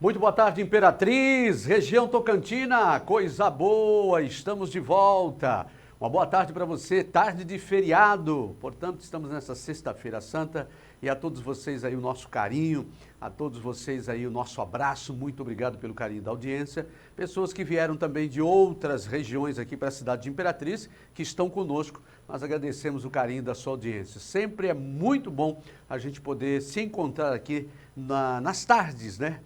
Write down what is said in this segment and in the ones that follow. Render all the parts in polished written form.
Muito boa tarde, Imperatriz, região Tocantina, coisa boa, estamos de volta. Uma boa tarde para você, tarde de feriado, portanto estamos nessa sexta-feira santa e a todos vocês aí o nosso carinho, a todos vocês aí o nosso abraço, muito obrigado pelo carinho da audiência. Pessoas que vieram também de outras regiões aqui para a cidade de Imperatriz, que estão conosco, nós agradecemos o carinho da sua audiência. Sempre é muito bom a gente poder se encontrar aqui nas tardes, né?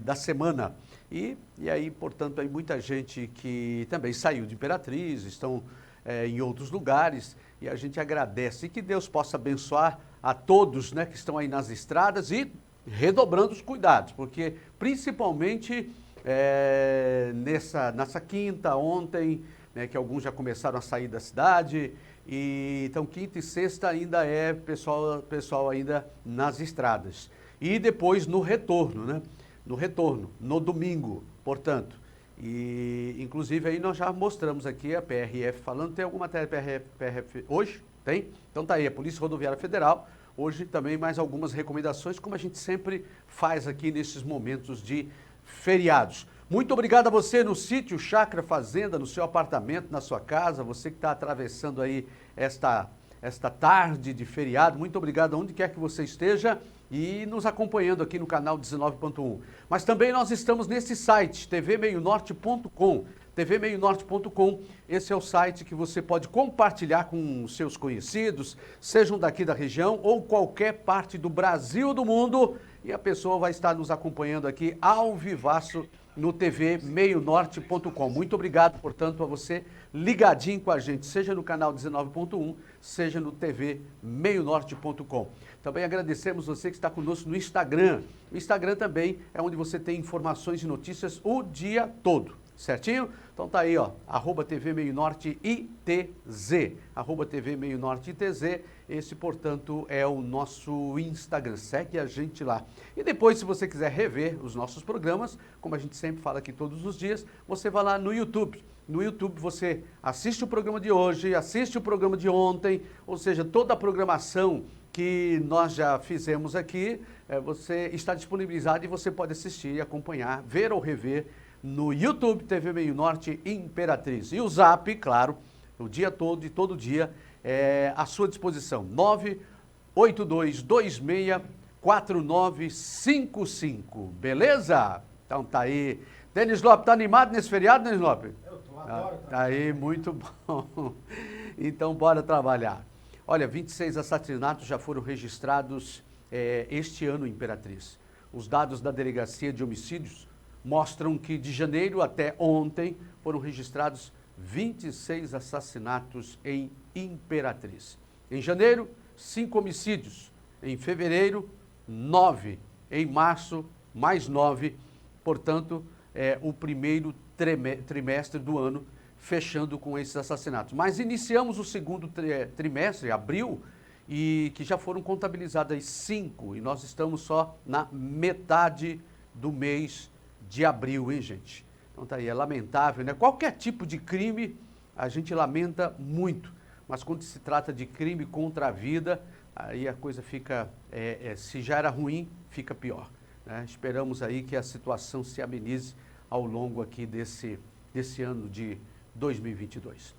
Da semana. E aí, portanto, aí muita gente que também saiu de Imperatriz, estão em outros lugares, e a gente agradece. E que Deus possa abençoar a todos, né, que estão aí nas estradas e redobrando os cuidados, porque principalmente nessa quinta, ontem, né, que alguns já começaram a sair da cidade, e então quinta e sexta ainda é pessoal ainda nas estradas. E depois no retorno, né? No domingo, portanto. E, inclusive, aí nós já mostramos aqui a PRF falando. Tem alguma matéria PRF hoje? Tem? Então tá aí, a Polícia Rodoviária Federal. Hoje também mais algumas recomendações, como a gente sempre faz aqui nesses momentos de feriados. Muito obrigado a você no sítio, chácara, fazenda, no seu apartamento, na sua casa, você que está atravessando aí esta tarde de feriado. Muito obrigado aonde quer que você esteja e nos acompanhando aqui no canal 19.1. Mas também nós estamos nesse site, tvmeionorte.com. tvmeionorte.com, esse é o site que você pode compartilhar com seus conhecidos, sejam daqui da região ou qualquer parte do Brasil ou do mundo, e a pessoa vai estar nos acompanhando aqui ao vivaço no tvmeionorte.com. Muito obrigado, portanto, a você ligadinho com a gente, seja no canal 19.1, seja no tvmeionorte.com. Também agradecemos você que está conosco no Instagram. O Instagram também é onde você tem informações e notícias o dia todo, certinho? Então tá aí, ó, @tvmeionorteitz, @tvmeionorteitz, esse, portanto, é o nosso Instagram, segue a gente lá. E depois, se você quiser rever os nossos programas, como a gente sempre fala aqui todos os dias, você vai lá no YouTube. No YouTube você assiste o programa de hoje, assiste o programa de ontem, ou seja, toda a programação que nós já fizemos aqui, você está disponibilizado e você pode assistir e acompanhar, ver ou rever no YouTube TV Meio Norte Imperatriz. E o Zap, claro, o dia todo e todo dia é à sua disposição. 982264955, beleza? Então tá aí. Denis Lopes, tá animado nesse feriado, Denis Lopes? Eu tô, adoro. Tá aí, muito bom. Então bora trabalhar. Olha, 26 assassinatos já foram registrados este ano em Imperatriz. Os dados da Delegacia de Homicídios mostram que de janeiro até ontem foram registrados 26 assassinatos em Imperatriz. Em janeiro, 5 homicídios. Em fevereiro, 9. Em março, mais 9. Portanto, o primeiro trimestre do ano fechando com esses assassinatos. Mas iniciamos o segundo trimestre, abril, e que já foram contabilizadas 5, e nós estamos só na metade do mês de abril, hein, gente? Então tá aí, é lamentável, né? Qualquer tipo de crime a gente lamenta muito, mas quando se trata de crime contra a vida, aí a coisa fica, se já era ruim, fica pior, né? Esperamos aí que a situação se amenize ao longo aqui desse ano de 2022.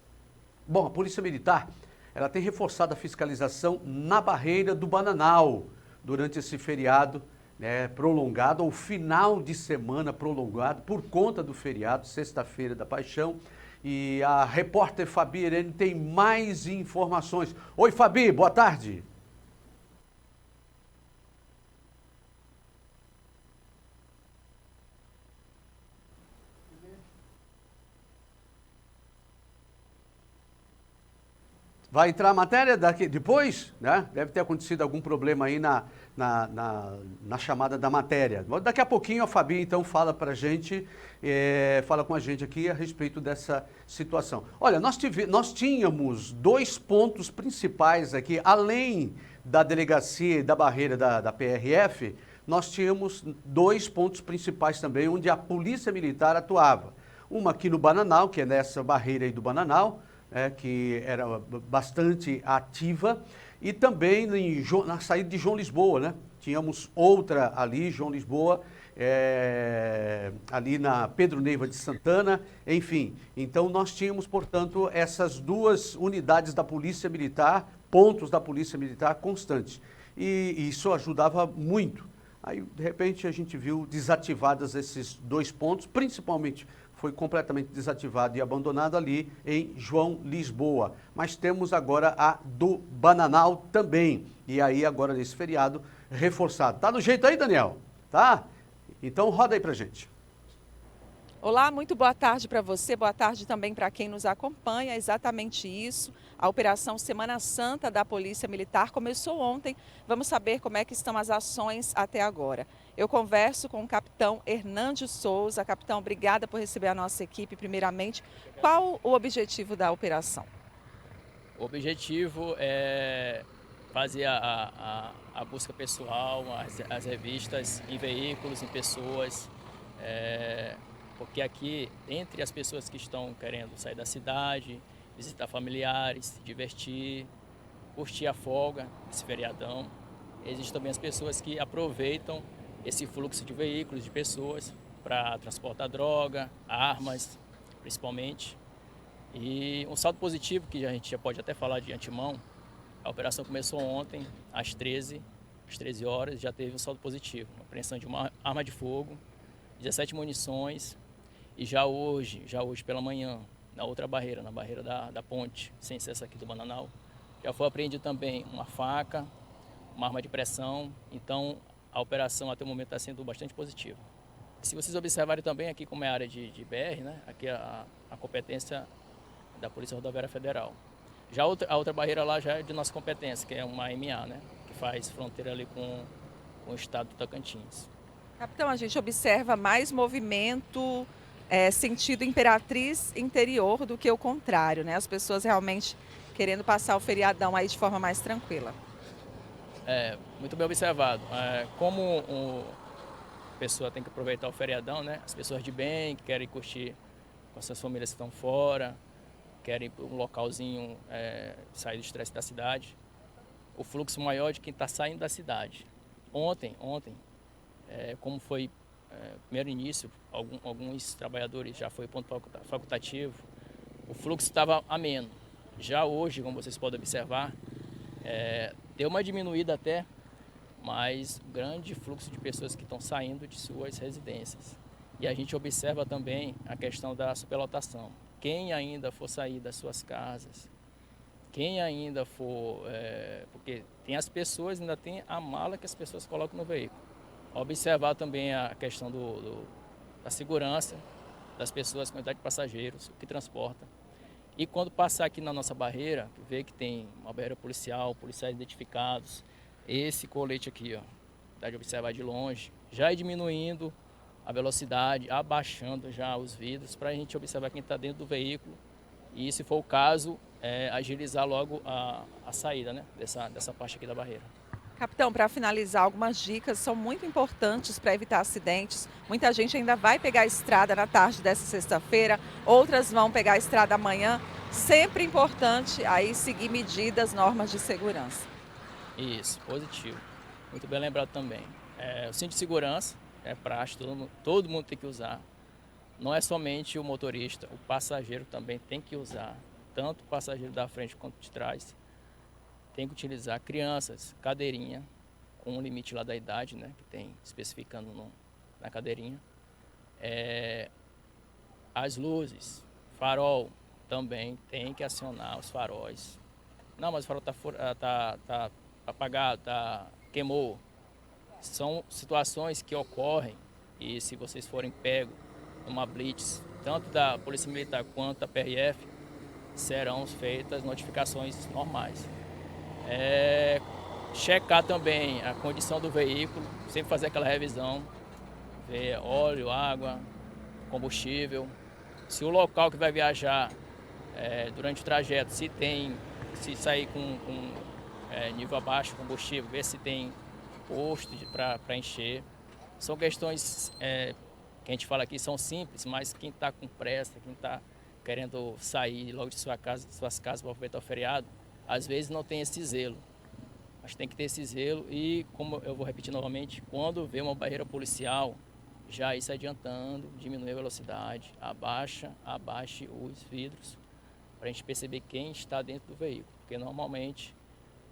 Bom, a Polícia Militar, ela tem reforçado a fiscalização na barreira do Bananal durante esse feriado, né, prolongado, ou final de semana prolongado por conta do feriado, Sexta-feira da Paixão. E a repórter Fabi Irene tem mais informações. Oi, Fabi, boa tarde. Vai entrar a matéria daqui depois, né? Deve ter acontecido algum problema aí na chamada da matéria. Daqui a pouquinho a Fabi, então, fala para a gente, fala com a gente aqui a respeito dessa situação. Olha, nós tínhamos 2 pontos principais aqui, além da delegacia e da barreira da PRF, nós tínhamos 2 pontos principais também, onde a Polícia Militar atuava. Uma aqui no Bananal, que é nessa barreira aí do Bananal, que era bastante ativa, e também na saída de João Lisboa, né? tínhamos outra ali, João Lisboa, ali na Pedro Neiva de Santana, enfim. Então nós tínhamos, portanto, essas duas unidades da Polícia Militar, pontos da Polícia Militar constantes. E isso ajudava muito. Aí, de repente, a gente viu desativadas esses dois pontos, principalmente foi completamente desativado e abandonado ali em João Lisboa. Mas temos agora a do Bananal também. E aí, agora nesse feriado, reforçado. Tá no jeito aí, Daniel? Tá? Então roda aí pra gente. Olá, muito boa tarde para você, boa tarde também para quem nos acompanha. É exatamente isso. A Operação Semana Santa da Polícia Militar começou ontem. Vamos saber como é que estão as ações até agora. Eu converso com o capitão Hernandes Souza. Capitão, obrigada por receber a nossa equipe primeiramente. Qual o objetivo da operação? O objetivo é fazer a busca pessoal, as revistas em veículos, em pessoas, porque aqui, entre as pessoas que estão querendo sair da cidade, visitar familiares, se divertir, curtir a folga, esse feriadão, existem também as pessoas que aproveitam esse fluxo de veículos, de pessoas, para transportar droga, armas, principalmente. E um saldo positivo, que a gente já pode até falar de antemão, a operação começou ontem, às 13 horas, já teve um saldo positivo. Uma apreensão de uma arma de fogo, 17 munições, e já hoje pela manhã, na outra barreira, na barreira da ponte, sem ser essa aqui do Bananal, já foi apreendido também uma faca, uma arma de pressão. Então a operação até o momento está sendo bastante positiva. Se vocês observarem também aqui como é a área de BR, né? Aqui a competência da Polícia Rodoviária Federal. Já a outra barreira lá já é de nossa competência, que é uma MA, né? Que faz fronteira ali com o estado do Tocantins. Capitão, a gente observa mais movimento sentido Imperatriz interior do que o contrário, né? As pessoas realmente querendo passar o feriadão aí de forma mais tranquila. Muito bem observado. Como a pessoa tem que aproveitar o feriadão, né? As pessoas de bem, que querem curtir com as suas famílias que estão fora, querem ir para um localzinho, sair do estresse da cidade. O fluxo maior de quem está saindo da cidade. Ontem, como foi primeiro início, alguns trabalhadores já foi ponto facultativo, o fluxo estava ameno. Já hoje, como vocês podem observar, deu uma diminuída até, mas grande fluxo de pessoas que estão saindo de suas residências. E a gente observa também a questão da superlotação. Quem ainda for sair das suas casas, quem ainda for... porque tem as pessoas, ainda tem a mala que as pessoas colocam no veículo. Observar também a questão da segurança das pessoas, quantidade de passageiros, que transporta. E quando passar aqui na nossa barreira, ver que tem uma barreira policial, policiais identificados, esse colete aqui, ó, dá de observar de longe, já é diminuindo a velocidade, abaixando já os vidros, para a gente observar quem está dentro do veículo e, se for o caso, agilizar logo a saída, né, dessa parte aqui da barreira. Capitão, para finalizar, algumas dicas são muito importantes para evitar acidentes. Muita gente ainda vai pegar a estrada na tarde dessa sexta-feira, outras vão pegar a estrada amanhã. Sempre importante aí seguir medidas, normas de segurança. Isso, positivo. Muito bem lembrado também. O cinto de segurança é praxe, todo mundo tem que usar. Não é somente o motorista, o passageiro também tem que usar. Tanto o passageiro da frente quanto de trás. Tem que utilizar crianças, cadeirinha, com um limite lá da idade, né, que tem especificando na cadeirinha. As luzes, farol, também tem que acionar os faróis. Não, mas o farol tá apagado, queimou. São situações que ocorrem e, se vocês forem pegos numa blitz, tanto da Polícia Militar quanto da PRF, serão feitas notificações normais. Checar também a condição do veículo, sempre fazer aquela revisão, ver óleo, água, combustível. Se o local que vai viajar durante o trajeto, se sair com nível abaixo de combustível, ver se tem posto para encher. São questões que a gente fala aqui, são simples, mas quem está com pressa, quem está querendo sair logo de suas casas para aproveitar o feriado, às vezes não tem esse zelo. Mas tem que ter esse zelo e, como eu vou repetir novamente, quando vê uma barreira policial, já ir se adiantando, diminuir a velocidade, abaixe os vidros, para a gente perceber quem está dentro do veículo. Porque normalmente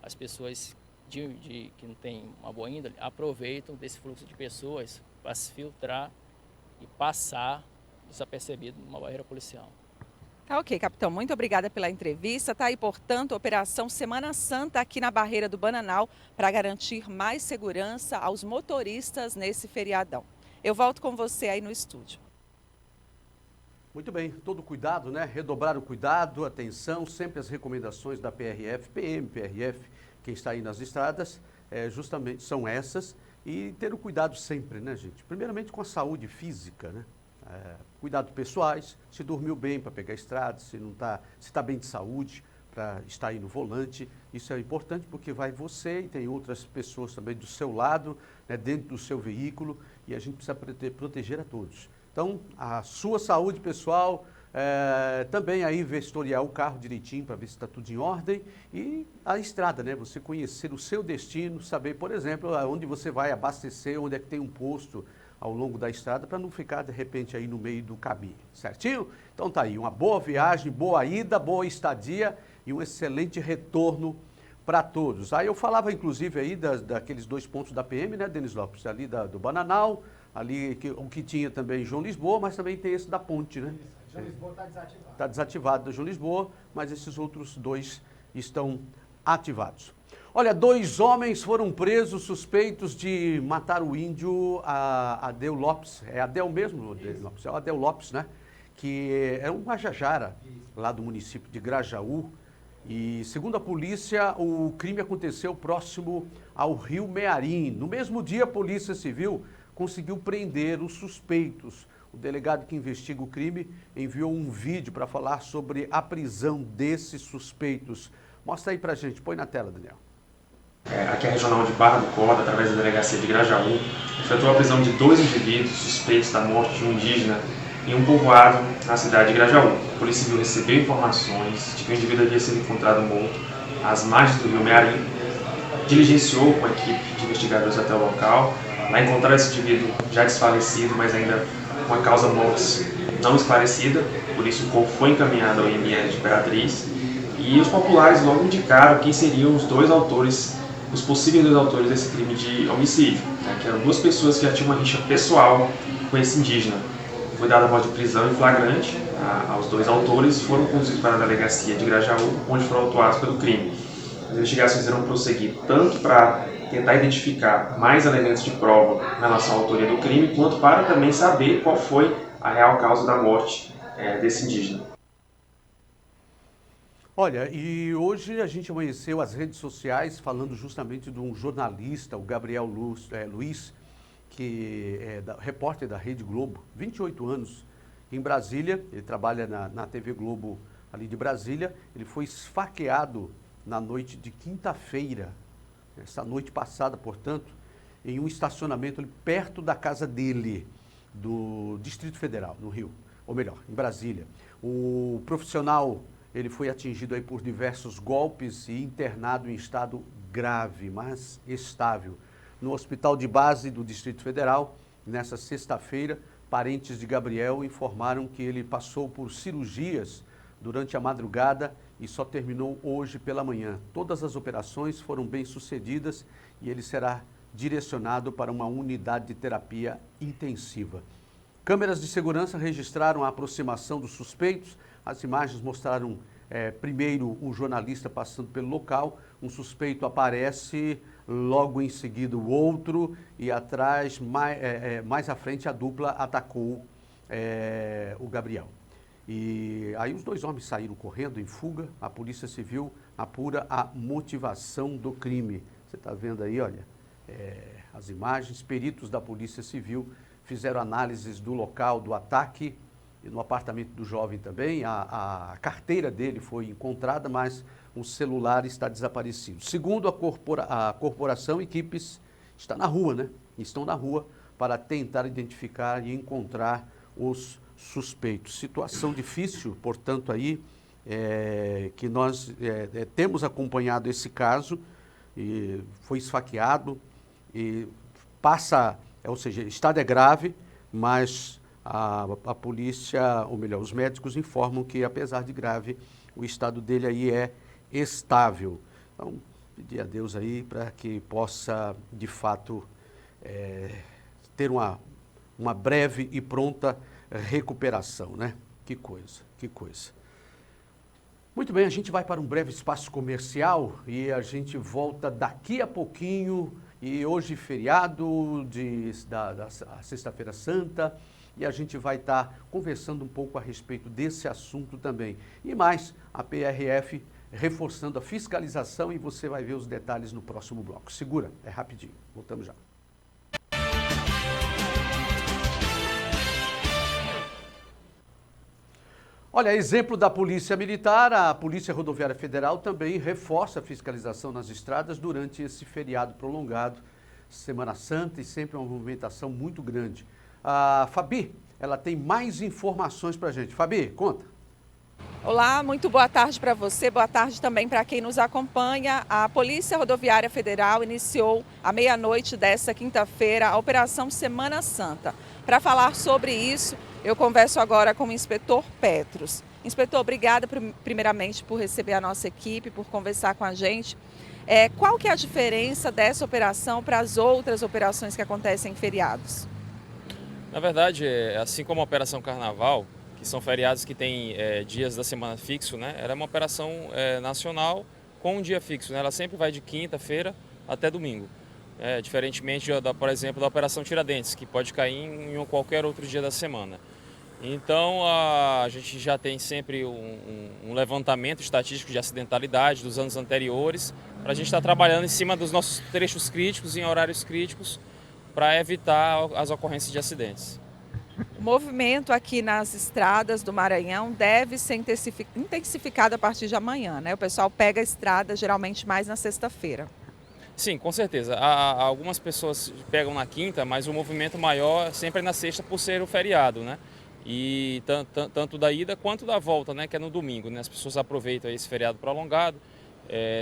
as pessoas que não têm uma boa índole aproveitam desse fluxo de pessoas para se filtrar e passar desapercebido numa barreira policial. Tá ok, capitão. Muito obrigada pela entrevista. Tá aí, portanto, a Operação Semana Santa aqui na Barreira do Bananal para garantir mais segurança aos motoristas nesse feriadão. Eu volto com você aí no estúdio. Muito bem, todo cuidado, né? Redobrar o cuidado, atenção, sempre as recomendações da PRF, PM, PRF, quem está aí nas estradas, justamente são essas. E ter o cuidado sempre, né, gente? Primeiramente com a saúde física, né? Cuidados pessoais, se dormiu bem para pegar a estrada, se está bem de saúde para estar aí no volante, isso é importante porque vai você e tem outras pessoas também do seu lado, né, dentro do seu veículo, e a gente precisa proteger a todos. Então, a sua saúde pessoal, também aí vistoriar o carro direitinho para ver se está tudo em ordem, e a estrada, né, você conhecer o seu destino, saber, por exemplo, onde você vai abastecer, onde é que tem um posto ao longo da estrada, para não ficar, de repente, aí no meio do caminho, certinho? Então tá aí, uma boa viagem, boa ida, boa estadia e um excelente retorno para todos. Aí eu falava, inclusive, aí daqueles 2 pontos da PM, né, Denis Lopes, ali do Bananal, ali o que tinha também em João Lisboa, mas também tem esse da ponte, né? Isso, João Lisboa está desativado. Está desativado da João Lisboa, mas esses outros 2 estão ativados. Olha, 2 homens foram presos suspeitos de matar o índio Adel Lopes. É Adel mesmo, Lopes? É o Adel Lopes, né? Que é um Guajajara, lá do município de Grajaú. E, segundo a polícia, o crime aconteceu próximo ao rio Mearim. No mesmo dia, a Polícia Civil conseguiu prender os suspeitos. O delegado que investiga o crime enviou um vídeo para falar sobre a prisão desses suspeitos. Mostra aí pra gente, põe na tela, Daniel. Aqui é a regional de Barra do Corda, através da delegacia de Grajaú, efetuou a prisão de 2 indivíduos suspeitos da morte de um indígena em um povoado na cidade de Grajaú. A Polícia Civil recebeu informações de que o indivíduo havia sido encontrado morto às margens do rio Mearim, diligenciou com a equipe de investigadores até o local, lá encontraram esse indivíduo já desfalecido, mas ainda com a causa mortis não esclarecida, por isso o corpo foi encaminhado ao IML de Imperatriz, e os populares logo indicaram quem seriam os possíveis 2 autores desse crime de homicídio, né, que eram 2 pessoas que já tinham uma rixa pessoal com esse indígena. Foi dada a voz de prisão em flagrante aos 2 autores e foram conduzidos para a delegacia de Grajaú, onde foram autuados pelo crime. As investigações irão prosseguir tanto para tentar identificar mais elementos de prova em relação à autoria do crime, quanto para também saber qual foi a real causa da morte desse indígena. Olha, e hoje a gente amanheceu as redes sociais falando justamente de um jornalista, o Gabriel Luiz, que é repórter da Rede Globo, 28 anos, em Brasília. Ele trabalha na TV Globo ali de Brasília. Ele foi esfaqueado na noite de quinta-feira, essa noite passada, portanto, em um estacionamento ali perto da casa dele, do Distrito Federal, no Rio, ou melhor, em Brasília. O profissional, ele foi atingido aí por diversos golpes e internado em estado grave, mas estável, no hospital de base do Distrito Federal. Nessa sexta-feira, parentes de Gabriel informaram que ele passou por cirurgias durante a madrugada e só terminou hoje pela manhã. Todas as operações foram bem sucedidas e ele será direcionado para uma unidade de terapia intensiva. Câmeras de segurança registraram a aproximação dos suspeitos. As imagens mostraram primeiro um jornalista passando pelo local, um suspeito aparece, logo em seguida o outro, e atrás, mais à frente, a dupla atacou o Gabriel. E aí os 2 homens saíram correndo em fuga. A Polícia Civil apura a motivação do crime. Você está vendo aí, olha, as imagens. Peritos da Polícia Civil fizeram análises do local do ataque, e no apartamento do jovem também. A carteira dele foi encontrada, mas o celular está desaparecido. Segundo a corporação, equipes estão na rua, né? Estão na rua para tentar identificar e encontrar os suspeitos. Situação difícil, portanto, aí, que nós temos acompanhado esse caso, e foi esfaqueado e passa, ou seja, o estado é grave, mas a polícia, ou melhor, os médicos informam que apesar de grave, o estado dele aí é estável. Então, pedir a Deus aí para que possa, de fato, ter uma breve e pronta recuperação, né? Que coisa, que coisa. Muito bem, a gente vai para um breve espaço comercial e a gente volta daqui a pouquinho. E hoje feriado da Sexta-feira Santa e a gente vai estar conversando um pouco a respeito desse assunto também. E mais, a PRF reforçando a fiscalização e você vai ver os detalhes no próximo bloco. Segura, é rapidinho. Voltamos já. Olha, exemplo da Polícia Militar, a Polícia Rodoviária Federal também reforça a fiscalização nas estradas durante esse feriado prolongado, Semana Santa, e sempre uma movimentação muito grande. A Fabi, ela tem mais informações para a gente. Fabi, conta. Olá, muito boa tarde para você, boa tarde também para quem nos acompanha. A Polícia Rodoviária Federal iniciou à meia-noite desta quinta-feira a Operação Semana Santa. Para falar sobre isso, eu converso agora com o inspetor Petros. Inspetor, obrigada primeiramente por receber a nossa equipe, por conversar com a gente. Qual que é a diferença dessa operação para as outras operações que acontecem em feriados? Na verdade, assim como a Operação Carnaval, que são feriados que têm dias da semana fixo, né? Ela é uma operação nacional com um dia fixo, né? Ela sempre vai de quinta-feira até domingo. Diferentemente, por exemplo, da Operação Tiradentes, que pode cair em qualquer outro dia da semana. Então, a gente já tem sempre um levantamento estatístico de acidentalidade dos anos anteriores, para a gente estar trabalhando em cima dos nossos trechos críticos, em horários críticos, para evitar as ocorrências de acidentes. O movimento aqui nas estradas do Maranhão deve ser intensificado a partir de amanhã, né? O pessoal pega a estrada geralmente mais na sexta-feira. Sim, com certeza. Algumas pessoas pegam na quinta, mas o movimento maior sempre é na sexta por ser o feriado, né? E tanto da ida quanto da volta, né? Que é no domingo, né? As pessoas aproveitam esse feriado prolongado.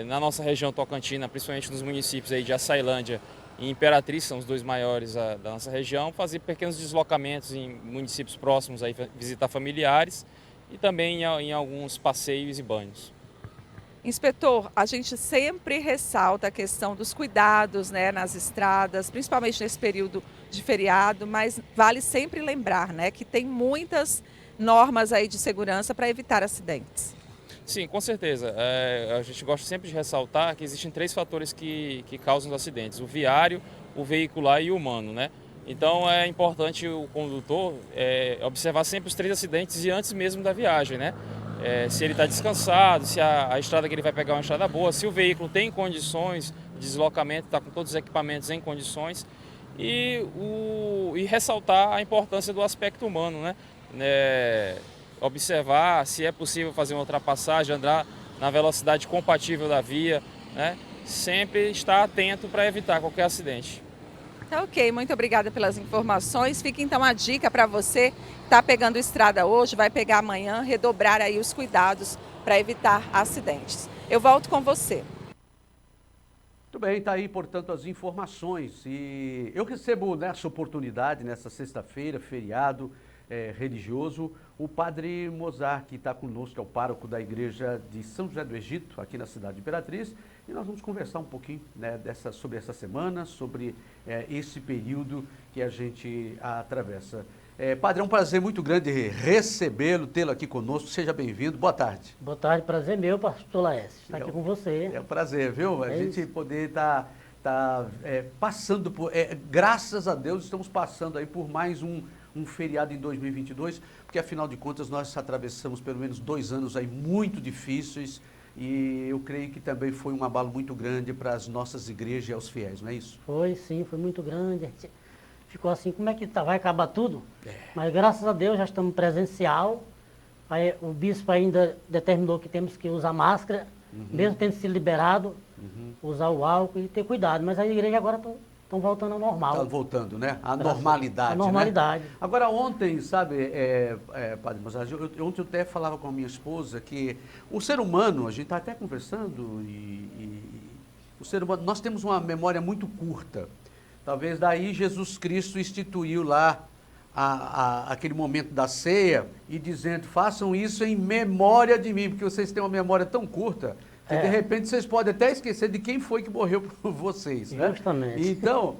Na nossa região tocantina, principalmente nos municípios aí de Açailândia e Imperatriz, são os dois maiores da nossa região, fazer pequenos deslocamentos em municípios próximos, aí, visitar familiares e também em alguns passeios e banhos. Inspetor, a gente sempre ressalta a questão dos cuidados, né, nas estradas, principalmente nesse período de feriado, mas vale sempre lembrar, né, que tem muitas normas aí de segurança para evitar acidentes. Sim, com certeza. A gente gosta sempre de ressaltar que existem 3 fatores que causam os acidentes: o viário, o veicular e o humano, né? Então é importante o condutor observar sempre os 3 acidentes e antes mesmo da viagem, né? Se ele está descansado, se a estrada que ele vai pegar é uma estrada boa, se o veículo tem condições de deslocamento, está com todos os equipamentos em condições, e ressaltar a importância do aspecto humano, né? Observar se é possível fazer uma ultrapassagem, andar na velocidade compatível da via, né? Sempre estar atento para evitar qualquer acidente. Tá ok, muito obrigada pelas informações. Fica então a dica para você que está pegando estrada hoje, vai pegar amanhã, redobrar aí os cuidados para evitar acidentes. Eu volto com você. Muito bem, está aí, portanto, as informações. E eu recebo nessa oportunidade, nessa sexta-feira, feriado religioso, o Padre Mozart, que está conosco, é o pároco da igreja de São José do Egito, aqui na cidade de Imperatriz, e nós vamos conversar um pouquinho, né, sobre essa semana, sobre esse período que a gente atravessa. Padre, é um prazer muito grande recebê-lo, tê-lo aqui conosco, seja bem-vindo, boa tarde. Boa tarde, prazer meu, pastor Laércio, estar aqui com você. É um prazer, viu? A gente isso. Poder estar passando por, graças a Deus, estamos passando aí por mais um feriado em 2022, porque afinal de contas nós atravessamos pelo menos 2 anos aí muito difíceis e eu creio que também foi um abalo muito grande para as nossas igrejas e aos fiéis, não é isso? Foi sim, foi muito grande. A gente ficou assim, como é que vai acabar tudo? Mas graças a Deus já estamos presencial. Aí, o bispo ainda determinou que temos que usar máscara, mesmo tendo sido liberado, usar o álcool e ter cuidado. Mas a igreja agora estão voltando ao normal. Está voltando, né? A normalidade. A normalidade. Né? Agora, ontem, sabe, Padre Mozart, ontem eu até falava com a minha esposa que o ser humano, a gente está até conversando e O ser humano, nós temos uma memória muito curta. Talvez daí Jesus Cristo instituiu lá aquele momento da ceia e dizendo, façam isso em memória de mim, porque vocês têm uma memória tão curta que de repente vocês podem até esquecer de quem foi que morreu por vocês. Né? Justamente. Então,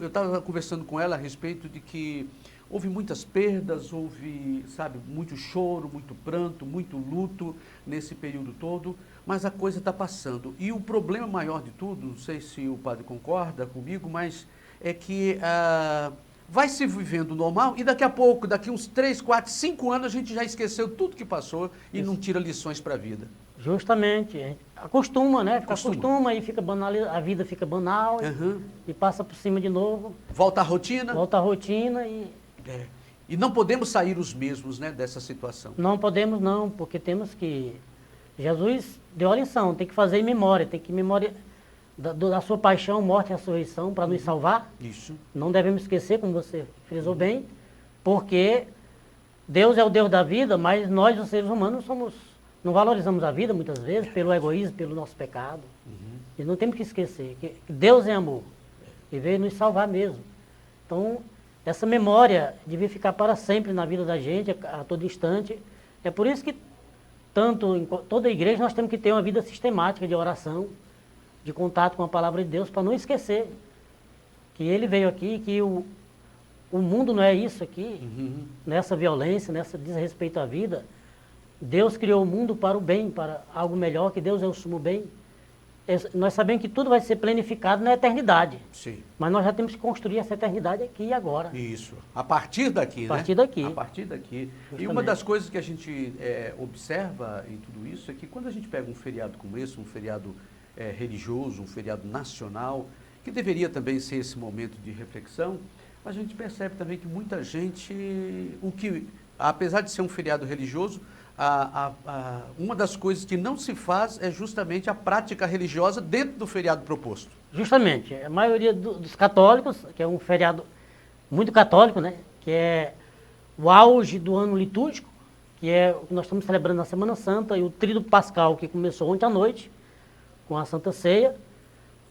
eu estava conversando com ela a respeito de que houve muitas perdas, houve, sabe, muito choro, muito pranto, muito luto nesse período todo, mas a coisa está passando. E o problema maior de tudo, não sei se o padre concorda comigo, mas é que vai se vivendo normal e daqui a pouco, daqui uns 3, 4, 5 anos, a gente já esqueceu tudo que passou e não tira lições para a vida. Justamente. A gente acostuma, né? Acostuma e fica banal, a vida fica banal e passa por cima de novo. Volta à rotina. Volta à rotina e... E não podemos sair os mesmos, né, dessa situação. Não podemos não, porque temos que... Jesus deu a lição, tem que fazer em memória, tem que memória da sua paixão, morte e ressurreição para nos salvar. Isso. Não devemos esquecer, como você frisou bem, porque Deus é o Deus da vida, mas nós, os seres humanos, não valorizamos a vida muitas vezes pelo egoísmo, pelo nosso pecado. E não temos que esquecer que Deus é amor e veio nos salvar mesmo. Então, essa memória devia ficar para sempre na vida da gente, a todo instante. É por isso que, tanto em toda a igreja, nós temos que ter uma vida sistemática de oração, de contato com a palavra de Deus, para não esquecer que Ele veio aqui, que o mundo não é isso aqui, nessa violência, nessa desrespeito à vida. Deus criou o mundo para o bem, para algo melhor, que Deus é o sumo bem. Nós sabemos que tudo vai ser planificado na eternidade. Sim. Mas nós já temos que construir essa eternidade aqui e agora. Isso. A partir daqui, né? A partir daqui. A partir daqui. Justamente. E uma das coisas que a gente observa em tudo isso é que quando a gente pega um feriado como esse, um feriado religioso, um feriado nacional, que deveria também ser esse momento de reflexão, a gente percebe também que muita gente, apesar de ser um feriado religioso, uma das coisas que não se faz é justamente a prática religiosa dentro do feriado proposto. Justamente. A maioria dos católicos, que é um feriado muito católico, né? Que é o auge do ano litúrgico, que é o que nós estamos celebrando na Semana Santa, e o Tríduo Pascal, que começou ontem à noite, com a Santa Ceia,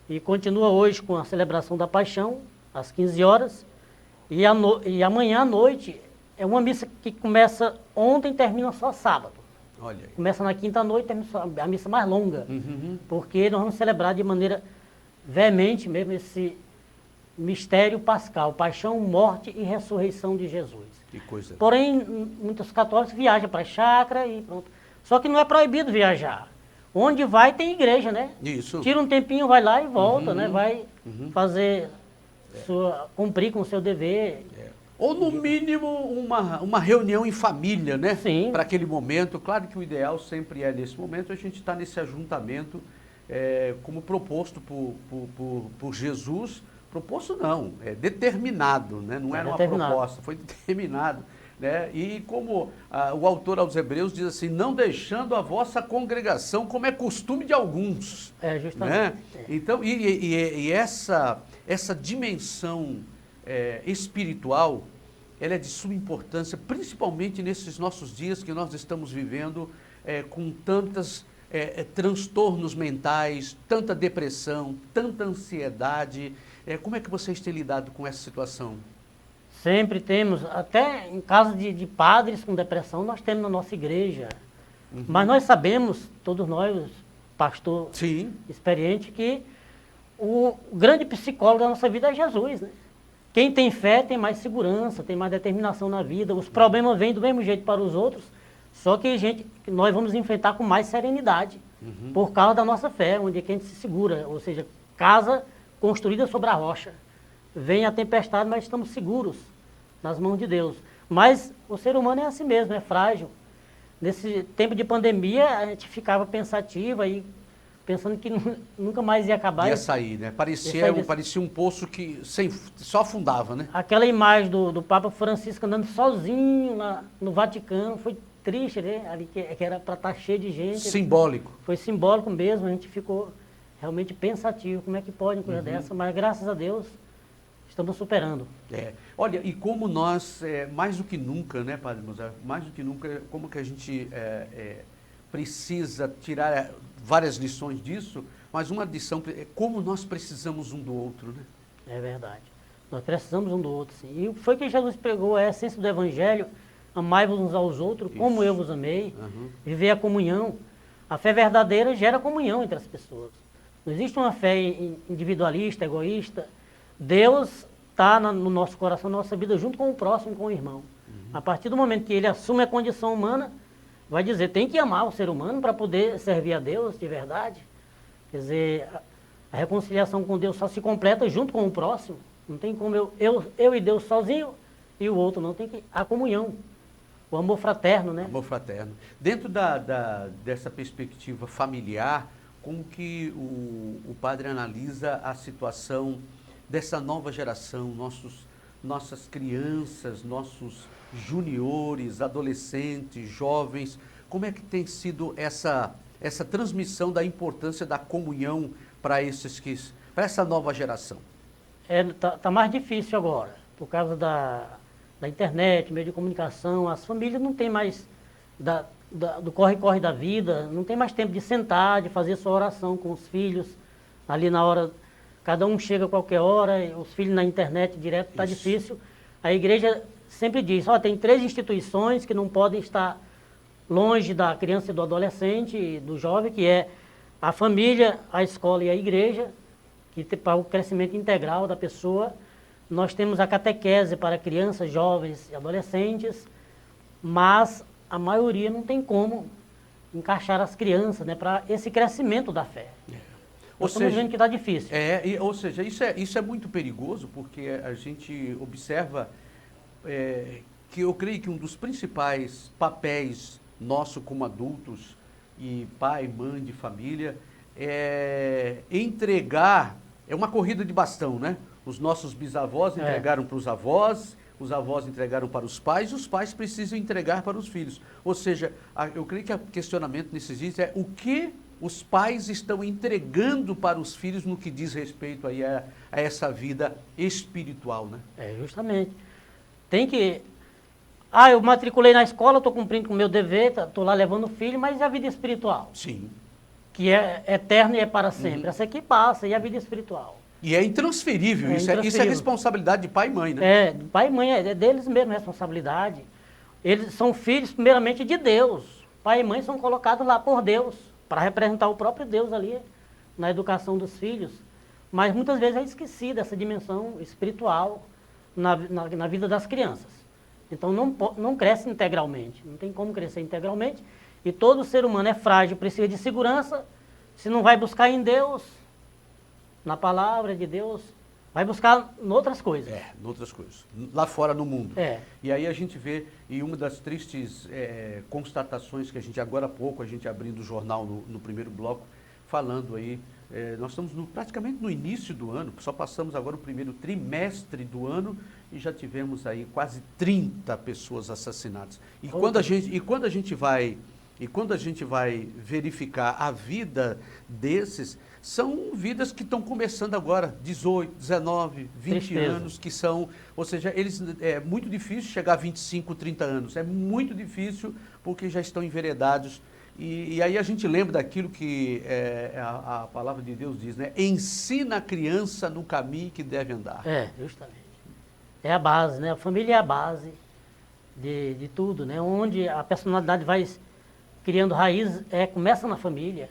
e continua hoje com a celebração da Paixão, às 15 horas, e amanhã à noite é uma missa que começa ontem e termina só sábado. Olha aí. Começa na quinta-noite, termina a missa mais longa, porque nós vamos celebrar de maneira veemente mesmo esse mistério pascal, paixão, morte e ressurreição de Jesus. Que coisa. Porém, muitos católicos viajam para a chácara e pronto. Só que não é proibido viajar. Onde vai tem igreja, né? Isso. Tira um tempinho, vai lá e volta, né? Vai fazer cumprir com o seu dever. Ou, no mínimo, uma reunião em família, né? Sim. Para aquele momento. Claro que o ideal sempre é, nesse momento, a gente estar nesse ajuntamento como proposto por Jesus. Proposto não, é determinado, né? Não era uma proposta, foi determinado. Né? E como o autor aos Hebreus diz assim, não deixando a vossa congregação, como é costume de alguns. Justamente. Né? Então, essa dimensão espiritual, ela é de suma importância, principalmente nesses nossos dias que nós estamos vivendo com tantos transtornos mentais, tanta depressão, tanta ansiedade. Como é que vocês têm lidado com essa situação? Sempre temos, até em casos de padres com depressão, nós temos na nossa igreja. Mas nós sabemos, todos nós, pastor experiente, que o grande psicólogo da nossa vida é Jesus, né? Quem tem fé tem mais segurança, tem mais determinação na vida. Os problemas vêm do mesmo jeito para os outros, só que nós vamos enfrentar com mais serenidade, por causa da nossa fé, onde é que a gente se segura, ou seja, casa construída sobre a rocha. Vem a tempestade, mas estamos seguros nas mãos de Deus. Mas o ser humano é assim mesmo, é frágil. Nesse tempo de pandemia, a gente ficava pensativa e pensando que nunca mais ia acabar. Ia sair, né? Parecia um poço que só afundava, né? Aquela imagem do Papa Francisco andando sozinho lá no Vaticano, foi triste, né? Ali que era para estar cheio de gente. Simbólico. Foi simbólico mesmo, a gente ficou realmente pensativo, como é que pode uma coisa dessa, mas graças a Deus estamos superando. Olha, e como nós, mais do que nunca, né, Padre Mozart, mais do que nunca, como que a gente precisa tirar várias lições disso, mas uma lição é como nós precisamos um do outro, né? É verdade. Nós precisamos um do outro, sim. E foi que Jesus pregou, a essência do Evangelho, amai-vos uns aos outros, como Isso. eu vos amei, Uhum. viver a comunhão. A fé verdadeira gera comunhão entre as pessoas. Não existe uma fé individualista, egoísta. Deus está no nosso coração, na nossa vida, junto com o próximo, com o irmão. A partir do momento que ele assume a condição humana, vai dizer, tem que amar o ser humano para poder servir a Deus de verdade. Quer dizer, a reconciliação com Deus só se completa junto com o próximo. Não tem como eu e Deus sozinho e o outro, não. Tem que a comunhão, o amor fraterno, né? Amor fraterno. Dentro dessa perspectiva familiar, como que o padre analisa a situação dessa nova geração, nossas crianças, nossos juniores, adolescentes, jovens, como é que tem sido essa transmissão da importância da comunhão para essa nova geração? Tá mais difícil agora, por causa da internet, meio de comunicação. As famílias não têm mais do corre-corre da vida, não tem mais tempo de sentar, de fazer sua oração com os filhos, ali na hora, cada um chega a qualquer hora, os filhos na internet direto, está difícil. A igreja sempre diz, tem 3 instituições que não podem estar longe da criança e do adolescente e do jovem, que é a família, a escola e a igreja, que para o crescimento integral da pessoa. Nós temos a catequese para crianças, jovens e adolescentes, mas a maioria não tem como encaixar as crianças, né, para esse crescimento da fé. Ou Estamos seja, vendo que está difícil. ou seja, isso é muito perigoso, porque a gente observa que eu creio que um dos principais papéis nosso como adultos e pai, mãe de família é entregar, é uma corrida de bastão, né? Os nossos bisavós entregaram para os avós entregaram para os pais precisam entregar para os filhos. Ou seja, eu creio que o questionamento nesses dias é o que os pais estão entregando para os filhos no que diz respeito aí a essa vida espiritual, né? Justamente. Tem que... eu matriculei na escola, estou cumprindo com o meu dever, estou lá levando o filho, mas e a vida espiritual? Sim. Que é eterna e é para sempre. Essa aqui passa, e a vida espiritual? E é intransferível, isso é responsabilidade de pai e mãe, né? Pai e mãe, é deles mesmo a responsabilidade. Eles são filhos, primeiramente, de Deus. Pai e mãe são colocados lá por Deus, para representar o próprio Deus ali, na educação dos filhos. Mas muitas vezes é esquecida essa dimensão espiritual na vida das crianças. Então não cresce integralmente, não tem como crescer integralmente. E todo ser humano é frágil, precisa de segurança. Se não vai buscar em Deus, na palavra de Deus, vai buscar em outras coisas. Em outras coisas. Lá fora no mundo. E aí a gente vê, e uma das tristes constatações que agora há pouco, a gente abrindo o jornal no primeiro bloco, falando aí, nós estamos praticamente no início do ano, só passamos agora o primeiro trimestre do ano e já tivemos aí quase 30 pessoas assassinadas. E quando a gente vai verificar a vida desses, são vidas que estão começando agora, 18, 19, 20 anos, que são, ou seja, é muito difícil chegar a 25, 30 anos, é muito difícil porque já estão enveredados. E aí a gente lembra daquilo que a palavra de Deus diz, né? Ensina a criança no caminho que deve andar. Justamente. É a base, né? A família é a base de tudo, né? Onde a personalidade vai criando raiz, começa na família.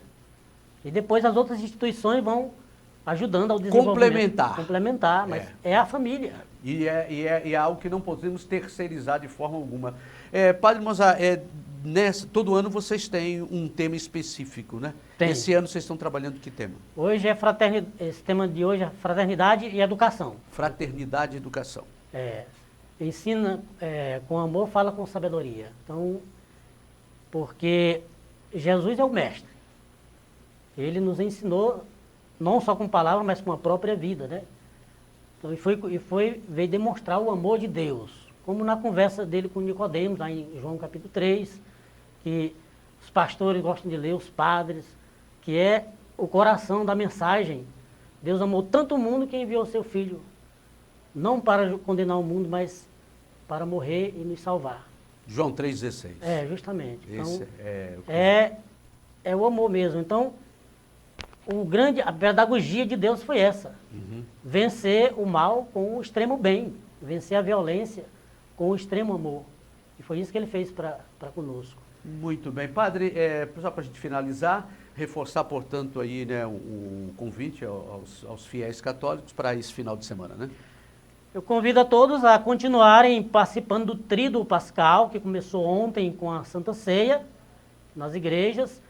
E depois as outras instituições vão ajudando ao desenvolvimento. Complementar, mas é a família. E é algo que não podemos terceirizar de forma alguma. Padre Mozart, todo ano vocês têm um tema específico, né? Tem. Esse ano vocês estão trabalhando que tema? Hoje esse tema de hoje é fraternidade e educação. Fraternidade e educação. Ensina com amor, fala com sabedoria. Então, porque Jesus é o mestre. Ele nos ensinou, não só com palavras, mas com a própria vida, né? Então, veio demonstrar o amor de Deus. Como na conversa dele com Nicodemos, lá em João capítulo 3, que os pastores gostam de ler, os padres, que é o coração da mensagem. Deus amou tanto o mundo que enviou seu Filho, não para condenar o mundo, mas para morrer e nos salvar. João 3,16. Justamente. Então, Esse é o amor mesmo. Então, a pedagogia de Deus foi essa. Vencer o mal com o extremo bem, vencer a violência com o extremo amor. E foi isso que ele fez para conosco. Muito bem. Padre, só para a gente finalizar, reforçar, portanto, aí, né, o convite aos fiéis católicos para esse final de semana, né? Eu convido a todos a continuarem participando do Tríduo Pascal, que começou ontem com a Santa Ceia, nas igrejas.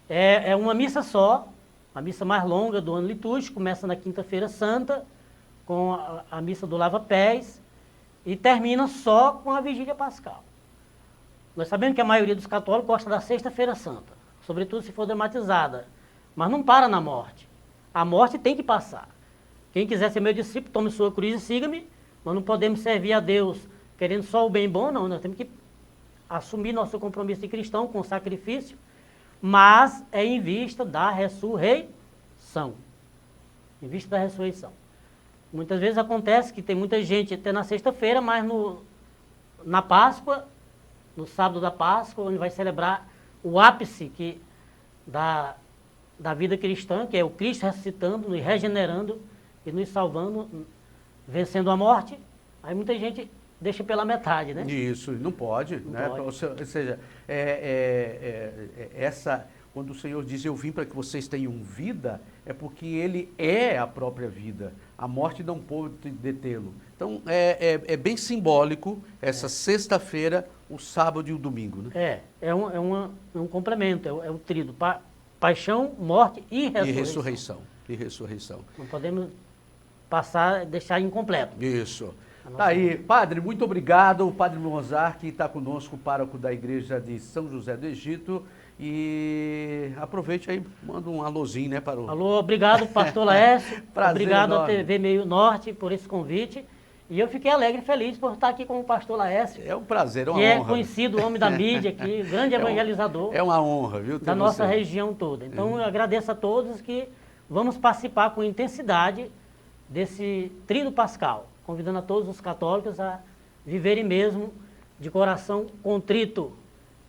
É uma missa só, a missa mais longa do ano litúrgico, começa na Quinta-feira Santa, com a missa do Lava-Pés, e termina só com a Vigília Pascal. Nós sabemos que a maioria dos católicos gosta da Sexta-feira Santa, sobretudo se for dramatizada, mas não para na morte. A morte tem que passar. Quem quiser ser meu discípulo, tome sua cruz e siga-me. Nós não podemos servir a Deus querendo só o bem bom, não. Nós temos que assumir nosso compromisso de cristão com sacrifício, mas é em vista da ressurreição. Em vista da ressurreição. Muitas vezes acontece que tem muita gente até na sexta-feira, mas na Páscoa, no sábado da Páscoa, onde vai celebrar o ápice da vida cristã, que é o Cristo ressuscitando, nos regenerando e nos salvando, vencendo a morte. Aí muita gente deixa pela metade, né? Isso, não pode, Não né? pode. Ou seja, quando o Senhor diz eu vim para que vocês tenham vida, é porque Ele é a própria vida. A morte não pode detê-lo. Então, é bem simbólico essa sexta-feira, o sábado e o domingo, né? É um complemento, é o tríduo. Paixão, morte e ressurreição. E ressurreição. Não podemos deixar incompleto. Isso. Tá aí, padre, muito obrigado. O padre Mozart, que está conosco, pároco da igreja de São José do Egito. E aproveite aí, manda um alôzinho, né, para o... Alô, obrigado, pastor Laércio. Prazer Obrigado à enorme. TV Meio Norte por esse convite. E eu fiquei alegre e feliz por estar aqui com o pastor Laércio, É um prazer, é uma que é honra. conhecido homem da mídia aqui, grande evangelizador É uma honra, viu? ter da nossa você. região toda. Então eu agradeço a todos que vamos participar com intensidade desse Tríduo Pascal, convidando a todos os católicos a viverem mesmo de coração contrito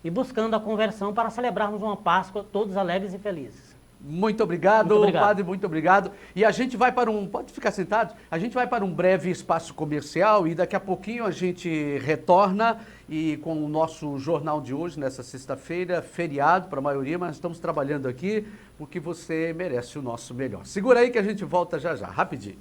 e buscando a conversão para celebrarmos uma Páscoa todos alegres e felizes. Muito obrigado, Muito obrigado. padre, muito obrigado. E a gente vai para pode ficar sentado? A gente vai para um breve espaço comercial e daqui a pouquinho a gente retorna e com o nosso jornal de hoje, nessa sexta-feira, feriado para a maioria, mas estamos trabalhando aqui porque você merece o nosso melhor. Segura aí que a gente volta já já, rapidinho.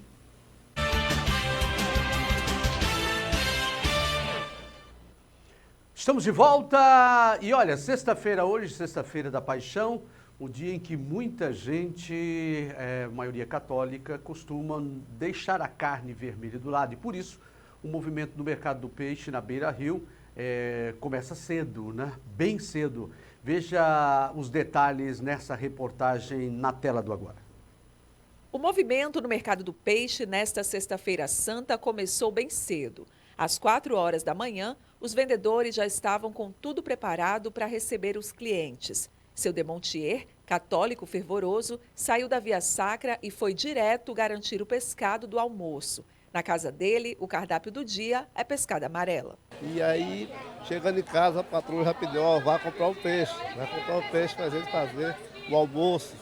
Estamos de volta e olha, sexta-feira hoje, sexta-feira da Paixão, o dia em que muita gente, maioria católica, costuma deixar a carne vermelha do lado. E por isso, o movimento do mercado do peixe na Beira-Rio começa cedo, né? Bem cedo. Veja os detalhes nessa reportagem na tela do agora. O movimento no mercado do peixe nesta sexta-feira santa começou bem cedo. Às 4 horas da manhã, os vendedores já estavam com tudo preparado para receber os clientes. Seu Demontier, católico fervoroso, saiu da Via Sacra e foi direto garantir o pescado do almoço. Na casa dele, o cardápio do dia é pescada amarela. E aí, chegando em casa, a patroa já pediu, vai comprar o peixe. Vai comprar o peixe para a gente fazer o almoço.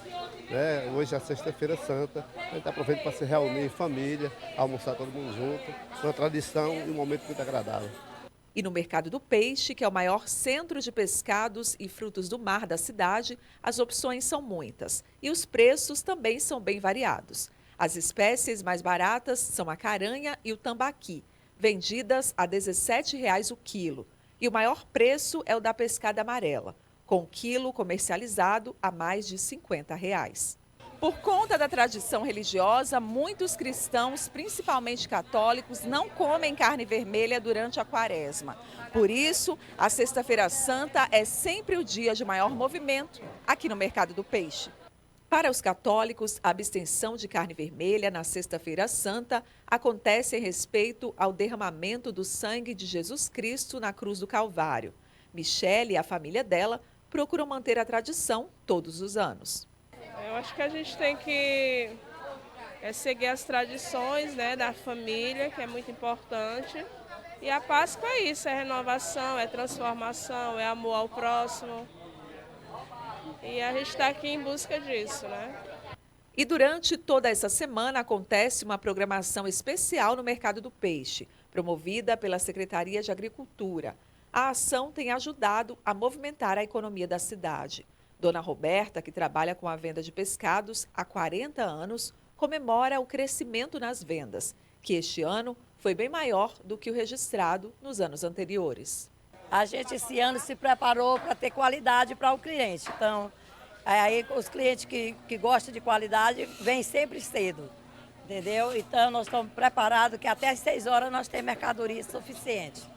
Né? Hoje é sexta-feira santa, a gente aproveita para se reunir em família, almoçar todo mundo junto. Uma tradição e um momento muito agradável. E no mercado do peixe, que é o maior centro de pescados e frutos do mar da cidade, as opções são muitas e os preços também são bem variados. As espécies mais baratas são a caranha e o tambaqui, vendidas a R$ 17,00 o quilo. E o maior preço é o da pescada amarela, com o quilo comercializado a mais de R$ 50,00. Por conta da tradição religiosa, muitos cristãos, principalmente católicos, não comem carne vermelha durante a quaresma. Por isso, a Sexta-feira Santa é sempre o dia de maior movimento aqui no mercado do peixe. Para os católicos, a abstenção de carne vermelha na Sexta-feira Santa acontece em respeito ao derramamento do sangue de Jesus Cristo na cruz do Calvário. Michele e a família dela procuram manter a tradição todos os anos. Eu acho que a gente tem que seguir as tradições, né, da família, que é muito importante. E a Páscoa é isso, é renovação, é transformação, é amor ao próximo. E a gente está aqui em busca disso, né? E durante toda essa semana acontece uma programação especial no mercado do peixe, promovida pela Secretaria de Agricultura. A ação tem ajudado a movimentar a economia da cidade. Dona Roberta, que trabalha com a venda de pescados há 40 anos, comemora o crescimento nas vendas, que este ano foi bem maior do que o registrado nos anos anteriores. A gente esse ano se preparou para ter qualidade para o cliente. Então, aí os clientes que gostam de qualidade vêm sempre cedo, entendeu? Então, nós estamos preparados que até às 6 horas nós temos mercadoria suficiente.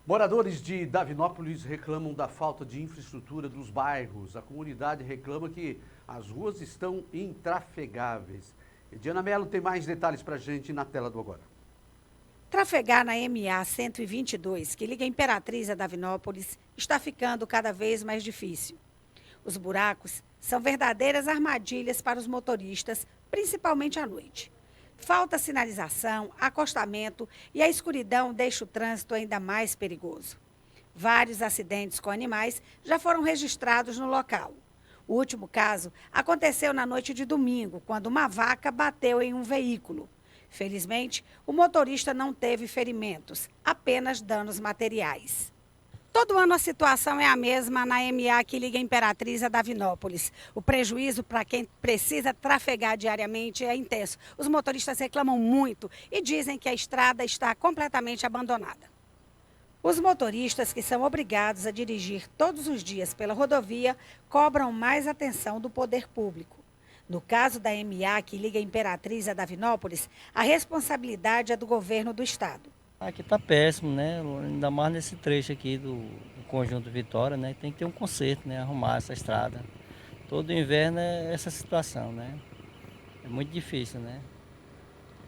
Moradores de Davinópolis reclamam da falta de infraestrutura dos bairros. A comunidade reclama que as ruas estão intrafegáveis. Diana Mello tem mais detalhes para a gente na tela do Agora. Trafegar na MA 122, que liga Imperatriz a Davinópolis, está ficando cada vez mais difícil. Os buracos são verdadeiras armadilhas para os motoristas, principalmente à noite. Falta sinalização, acostamento e a escuridão deixa o trânsito ainda mais perigoso. Vários acidentes com animais já foram registrados no local. O último caso aconteceu na noite de domingo, quando uma vaca bateu em um veículo. Felizmente, o motorista não teve ferimentos, apenas danos materiais. Todo ano a situação é a mesma na MA que liga Imperatriz a Davinópolis. O prejuízo para quem precisa trafegar diariamente é intenso. Os motoristas reclamam muito e dizem que a estrada está completamente abandonada. Os motoristas que são obrigados a dirigir todos os dias pela rodovia cobram mais atenção do poder público. No caso da MA que liga Imperatriz a Davinópolis, a responsabilidade é do governo do estado. Aqui está péssimo, né? Ainda mais nesse trecho aqui do Conjunto Vitória, né? Tem que ter um conserto, né? Arrumar essa estrada. Todo inverno é essa situação, né? É muito difícil, né?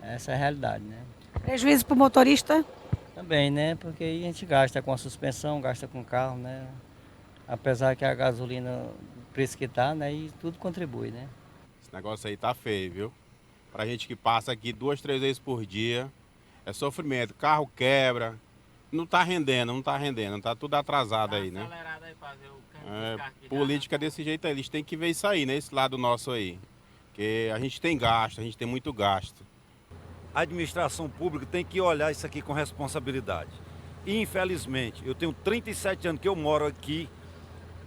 Essa é a realidade, né? Prejuízo para o motorista? Também, né? Porque aí a gente gasta com a suspensão, gasta com o carro, né? Apesar que a gasolina, o preço que está, né? E tudo contribui, né? Esse negócio aí tá feio, viu? Pra gente que passa aqui 2, 3 vezes por dia, é sofrimento. Carro quebra, não tá rendendo, tá tudo atrasado aí, né? Política desse jeito aí, eles têm que ver isso aí, né? Esse lado nosso aí. Porque a gente tem gasto, a gente tem muito gasto. A administração pública tem que olhar isso aqui com responsabilidade. Infelizmente, eu tenho 37 anos que eu moro aqui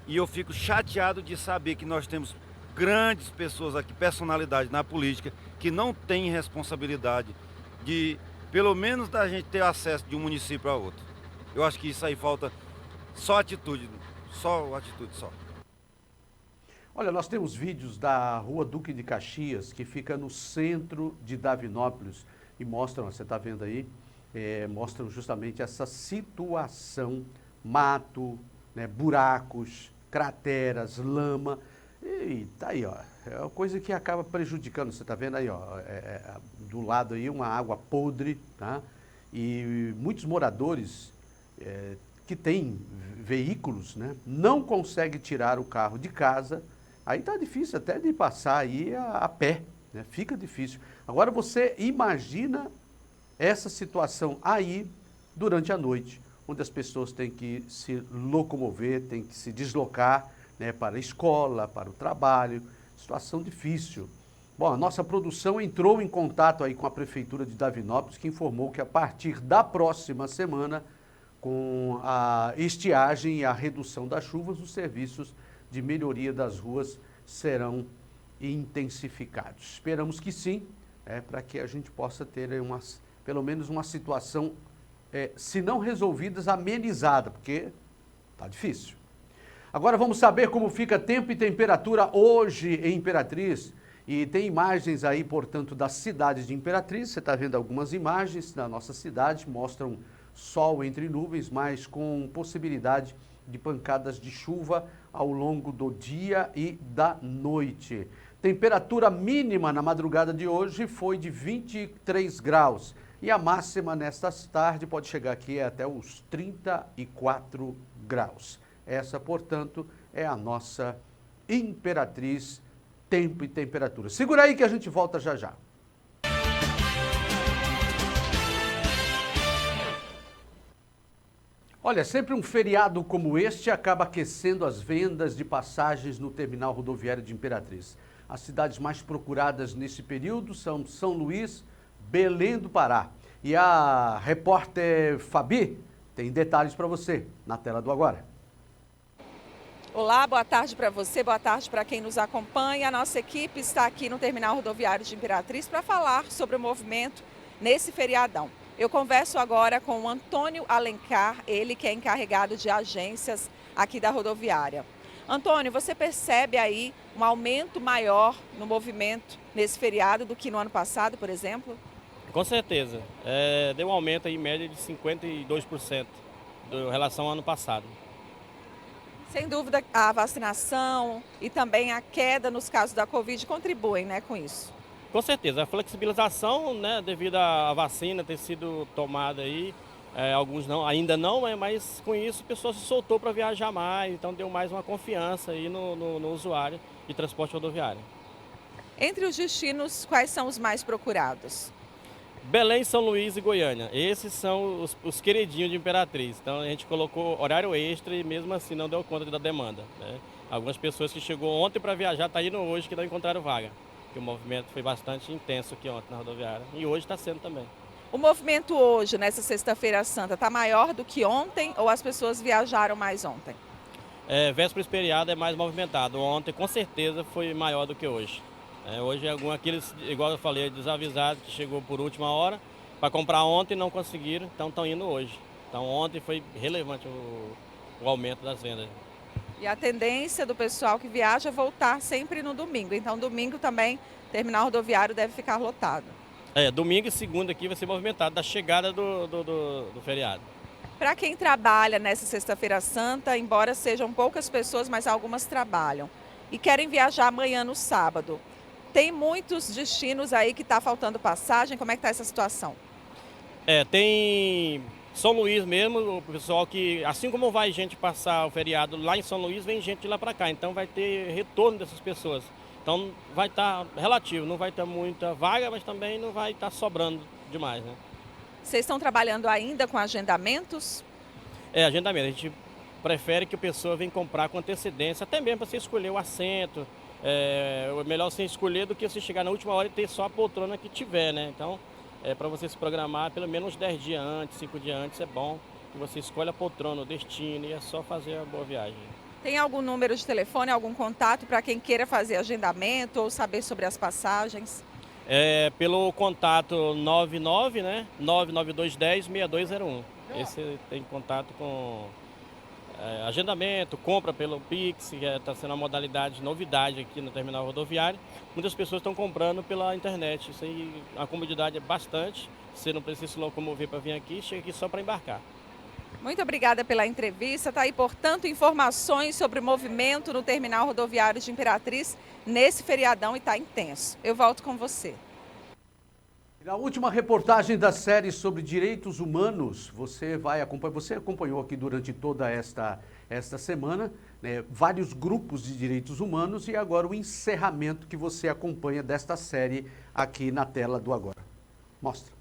e eu fico chateado de saber que nós temos grandes pessoas aqui, personalidades na política, que não têm responsabilidade de, pelo menos, da gente ter acesso de um município a outro. Eu acho que isso aí falta só atitude. Olha, nós temos vídeos da Rua Duque de Caxias, que fica no centro de Davinópolis, e mostram, você está vendo aí, mostram justamente essa situação, mato, né, buracos, crateras, lama, e tá aí, ó, é uma coisa que acaba prejudicando, você está vendo aí, ó, do lado aí uma água podre, tá? E muitos moradores que têm veículos, né, não conseguem tirar o carro de casa. Aí tá difícil até de passar aí a pé, né? Fica difícil. Agora você imagina essa situação aí durante a noite, onde as pessoas têm que se locomover, têm que se deslocar, né, para a escola, para o trabalho. Situação difícil. Bom, a nossa produção entrou em contato aí com a Prefeitura de Davinópolis, que informou que a partir da próxima semana, com a estiagem e a redução das chuvas, os serviços de melhoria das ruas serão intensificados. Esperamos que sim, para que a gente possa ter pelo menos uma situação, se não resolvidas, amenizada, porque está difícil. Agora vamos saber como fica tempo e temperatura hoje em Imperatriz. E tem imagens aí, portanto, da cidade de Imperatriz. Você está vendo algumas imagens da nossa cidade, mostram sol entre nuvens, mas com possibilidade de pancadas de chuva ao longo do dia e da noite. Temperatura mínima na madrugada de hoje foi de 23 graus e a máxima nesta tarde pode chegar aqui até os 34 graus. Essa, portanto, é a nossa Imperatriz, tempo e temperatura. Segura aí que a gente volta já já. Olha, sempre um feriado como este acaba aquecendo as vendas de passagens no terminal rodoviário de Imperatriz. As cidades mais procuradas nesse período são São Luís, Belém do Pará. E a repórter Fabi tem detalhes para você na tela do Agora. Olá, boa tarde para você, boa tarde para quem nos acompanha. A nossa equipe está aqui no Terminal Rodoviário de Imperatriz para falar sobre o movimento nesse feriadão. Eu converso agora com o Antônio Alencar, ele que é encarregado de agências aqui da rodoviária. Antônio, você percebe aí um aumento maior no movimento nesse feriado do que no ano passado, por exemplo? Com certeza. Deu um aumento aí, em média de 52% em relação ao ano passado. Sem dúvida, a vacinação e também a queda nos casos da Covid contribuem, né, com isso. Com certeza. A flexibilização, né, devido à vacina ter sido tomada aí, alguns não, ainda não, mas com isso a pessoa se soltou para viajar mais, então deu mais uma confiança aí no usuário de transporte rodoviário. Entre os destinos, quais são os mais procurados? Belém, São Luís e Goiânia. Esses são os queridinhos de Imperatriz. Então a gente colocou horário extra e mesmo assim não deu conta da demanda, né? Algumas pessoas que chegou ontem para viajar estão indo hoje que não encontraram vaga. Porque o movimento foi bastante intenso aqui ontem na rodoviária e hoje está sendo também. O movimento hoje, nessa sexta-feira santa, está maior do que ontem ou as pessoas viajaram mais ontem? Véspera feriado é mais movimentado. Ontem com certeza foi maior do que hoje. Hoje aqueles, igual eu falei, desavisados que chegou por última hora para comprar ontem e não conseguiram, então estão indo hoje. Então ontem foi relevante o aumento das vendas. E a tendência do pessoal que viaja é voltar sempre no domingo. Então domingo também o terminal rodoviário deve ficar lotado. Domingo e segunda aqui vai ser movimentado da chegada do feriado. Para quem trabalha nessa sexta-feira santa, embora sejam poucas pessoas, mas algumas trabalham e querem viajar amanhã no sábado. Tem muitos destinos aí que está faltando passagem, como é que está essa situação? Tem São Luís mesmo, o pessoal que, assim como vai gente passar o feriado lá em São Luís, vem gente de lá para cá, então vai ter retorno dessas pessoas. Então vai estar relativo, não vai ter muita vaga, mas também não vai estar sobrando demais, né? Vocês estão trabalhando ainda com agendamentos? Agendamento, a gente prefere que a pessoa venha comprar com antecedência, até mesmo para você escolher o assento. É melhor você escolher do que você chegar na última hora e ter só a poltrona que tiver, né? Então, para você se programar pelo menos 10 dias antes, 5 dias antes, é bom que você escolha a poltrona, o destino e é só fazer a boa viagem. Tem algum número de telefone, algum contato para quem queira fazer agendamento ou saber sobre as passagens? Pelo contato 99, né? 99210-6201. Esse tem contato com agendamento, compra pelo Pix, que está sendo uma modalidade novidade aqui no terminal rodoviário. Muitas pessoas estão comprando pela internet. Isso aí, a comodidade é bastante. Você não precisa se locomover para vir aqui, chega aqui só para embarcar. Muito obrigada pela entrevista. Está aí, portanto, informações sobre o movimento no terminal rodoviário de Imperatriz nesse feriadão e está intenso. Eu volto com você. Na última reportagem da série sobre direitos humanos, você acompanhou aqui durante toda esta semana, né, vários grupos de direitos humanos e agora o encerramento que você acompanha desta série aqui na tela do Agora. Mostra.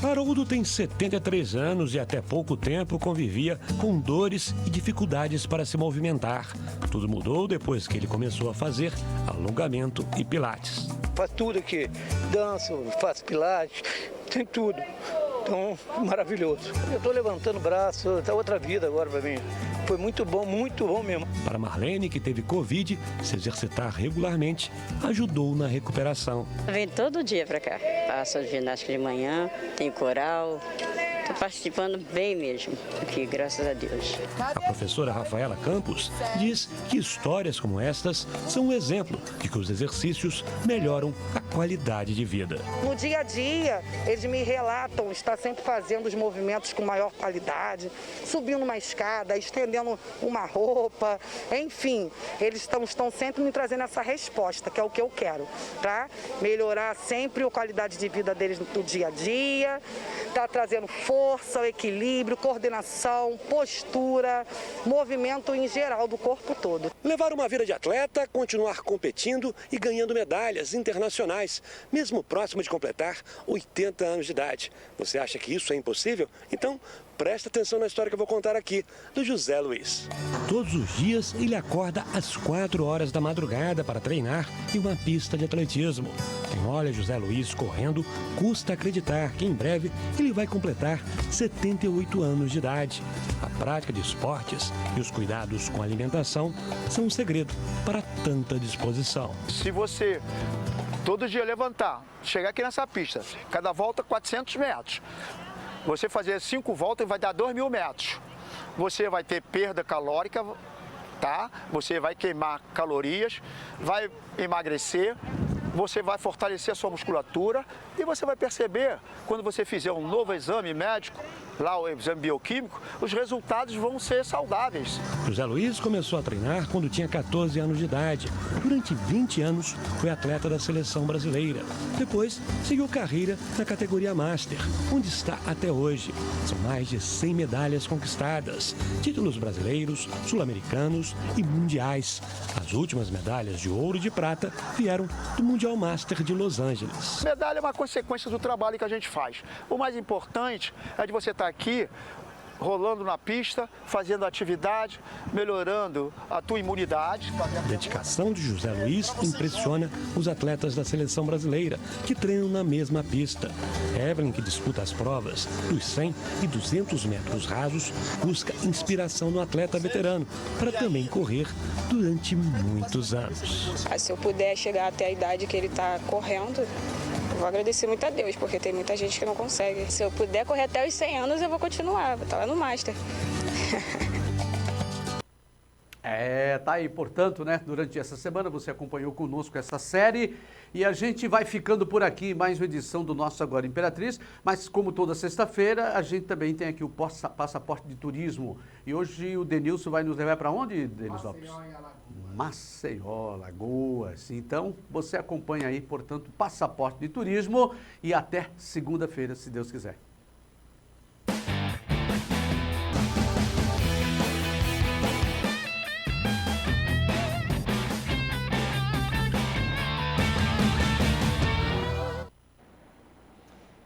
Haroldo tem 73 anos e até pouco tempo convivia com dores e dificuldades para se movimentar. Tudo mudou depois que ele começou a fazer alongamento e pilates. Faz tudo aqui, danço, faço pilates, tem tudo. Então, maravilhoso. Eu estou levantando o braço, tá outra vida agora para mim. Foi muito bom mesmo. Para Marlene, que teve Covid, se exercitar regularmente ajudou na recuperação. Venho todo dia para cá. Faço ginástica de manhã, tem coral. Estou participando bem mesmo aqui, graças a Deus. A professora Rafaela Campos diz que histórias como estas são um exemplo de que os exercícios melhoram a qualidade de vida. No dia a dia, eles me relatam estar sempre fazendo os movimentos com maior qualidade, subindo uma escada, estendendo uma roupa, enfim, eles estão sempre me trazendo essa resposta, que é o que eu quero, para melhorar sempre a qualidade de vida deles no dia a dia, tá trazendo força, equilíbrio, coordenação, postura, movimento em geral do corpo todo. Levar uma vida de atleta, continuar competindo e ganhando medalhas internacionais. mais, mesmo próximo de completar 80 anos de idade. Você acha que isso é impossível? Então, presta atenção na história que eu vou contar aqui, do José Luiz. Todos os dias ele acorda às 4 horas da madrugada para treinar em uma pista de atletismo. Quem olha José Luiz correndo, custa acreditar que em breve ele vai completar 78 anos de idade. A prática de esportes e os cuidados com a alimentação são um segredo para tanta disposição. Se você todo dia levantar, chegar aqui nessa pista, cada volta 400 metros, você fazer 5 voltas vai dar 2.000 metros. Você vai ter perda calórica, tá? Você vai queimar calorias, vai emagrecer, você vai fortalecer a sua musculatura e você vai perceber, quando você fizer um novo exame médico, lá o exame bioquímico, os resultados vão ser saudáveis. José Luiz começou a treinar quando tinha 14 anos de idade. Durante 20 anos foi atleta da seleção brasileira. Depois seguiu carreira na categoria Master, onde está até hoje. São mais de 100 medalhas conquistadas, títulos brasileiros, sul-americanos e mundiais. As últimas medalhas de ouro e de prata vieram do Mundial Master de Los Angeles. Medalha é uma consequência do trabalho que a gente faz. O mais importante é de você estar aqui, rolando na pista, fazendo atividade, melhorando a tua imunidade. A dedicação de José Luiz impressiona os atletas da seleção brasileira, que treinam na mesma pista. Evelyn, que disputa as provas dos 100 e 200 metros rasos, busca inspiração no atleta veterano, para também correr durante muitos anos. Se eu puder chegar até a idade que ele está correndo, eu vou agradecer muito a Deus, porque tem muita gente que não consegue. Se eu puder correr até os 100 anos, eu vou continuar, vou estar lá no Master. Tá aí, portanto, né, durante essa semana você acompanhou conosco essa série e a gente vai ficando por aqui, mais uma edição do nosso Agora Imperatriz, mas como toda sexta-feira, a gente também tem aqui o passaporte de turismo e hoje o Denilson vai nos levar para onde, Denis Lopes? Maceió, Alagoas. Então, você acompanha aí, portanto, passaporte de turismo e até segunda-feira, se Deus quiser.